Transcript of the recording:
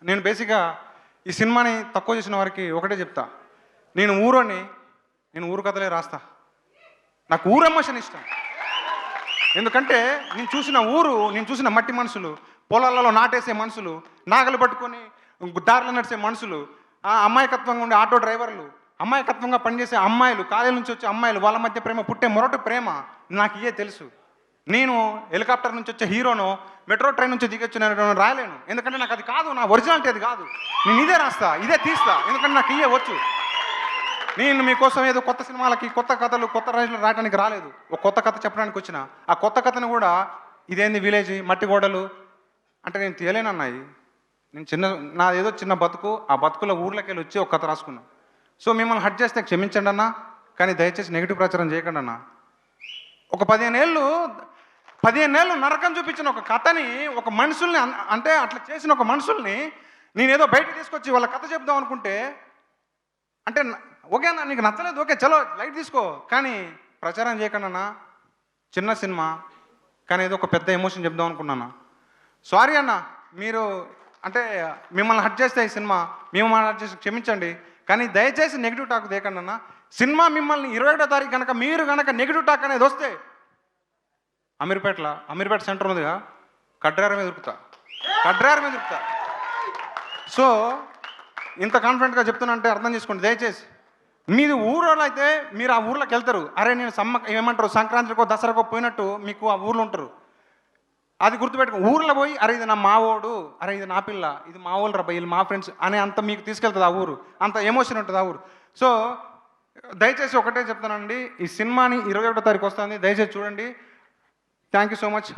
నేను బేసిక్గా ఈ సినిమాని తక్కువ చేసిన వారికి ఒకటే చెప్తా, నేను ఊరు కథలే రాస్తా. నాకు ఊరు ఎమోషన్ ఇష్టం. ఎందుకంటే నేను చూసిన మట్టి మనుషులు, పొలాలలో నాటేసే మనుషులు, నాగలు పట్టుకొని దారిలో నడిచే మనుషులు, అమాయకత్వంగా ఉండే ఆటో డ్రైవర్లు, అమాయకత్వంగా పనిచేసే అమ్మాయిలు, కాలేజీ నుంచి వచ్చే అమ్మాయిలు, వాళ్ళ మధ్య ప్రేమ, పుట్టే మొరటి ప్రేమ నాకు ఇయే తెలుసు. నేను హెలికాప్టర్ నుంచి వచ్చే హీరోను, మెట్రో ట్రైన్ నుంచి దిగొచ్చిన రాయలేను. ఎందుకంటే నాకు అది కాదు, నా ఒరిజినాలిటీ అది కాదు. నేను ఇదే రాస్తా, ఇదే తీస్తా, ఎందుకంటే నాకు ఇయే వచ్చు. నేను మీకోసం ఏదో కొత్త సినిమాలకి, కొత్త కథలు, కొత్త రైతులు రాయడానికి రాలేదు. ఒక కొత్త కథ చెప్పడానికి వచ్చిన. ఆ కొత్త కథను కూడా ఇదేంది విలేజ్, మట్టి గోడలు అంటే నేను తీయలేనన్నాయి. నాదేదో చిన్న బతుకు, ఆ బతుకుల ఊర్లోకి వెళ్ళి వచ్చి ఒక కథ రాసుకున్నాను. సో మిమ్మల్ని హట్ చేస్తే క్షమించండి అన్న, కానీ దయచేసి నెగిటివ్ ప్రచారం చేయకండి అన్న. ఒక 15 ఏళ్ళు నరకం చూపించిన ఒక కథని, ఒక మనుషుల్ని అంటే అట్లా చేసిన ఒక మనుషుల్ని నేనేదో బయటకు తీసుకొచ్చి వాళ్ళ కథ చెప్దాం అనుకుంటే, అంటే ఓకే అన్న నీకు నచ్చలేదు, ఓకే చలో లైట్ తీసుకో, కానీ ప్రచారం చేయకండి అన్న. చిన్న సినిమా కానీ ఏదో ఒక పెద్ద ఎమోషన్ చెప్దాం అనుకున్నాను. సారీ అన్న, మీరు అంటే మిమ్మల్ని హట్ చేస్తే ఈ సినిమా మిమ్మల్ని హట్ చేసి క్షమించండి, కానీ దయచేసి నెగిటివ్ టాక్ దేకండి అన్న. సినిమా మిమ్మల్ని 21వ తారీఖు కనుక మీరు నెగిటివ్ టాక్ అనేది వస్తే అమీర్పేట సెంటర్ ఉందిగా, కడ్రార మీద దొరుకుతా. సో ఇంత కాన్ఫిడెంట్గా చెప్తున్నా అర్థం చేసుకోండి దయచేసి. మీది ఊరోళ్ళు అయితే మీరు ఆ ఊర్లోకి వెళ్తారు. అరే నేను ఏమంటారు సంక్రాంతికో దసరాకో పోయినట్టు మీకు ఆ ఊర్లో ఉంటారు. అది గుర్తుపెట్టుకో. ఊర్లో పోయి అరే ఇది నా మావోడు, అరే ఇది నా పిల్ల, ఇది మా వాళ్ళు రా, వీళ్ళు మా ఫ్రెండ్స్ అనే అంత మీకు తీసుకెళ్తుంది ఆ ఊరు. అంత ఎమోషన్ ఉంటుంది ఆ ఊరు. సో దయచేసి ఒకటే చెప్తానండి, ఈ సినిమాని 21వ తారీఖు వస్తుంది, దయచేసి చూడండి. Thank you so much.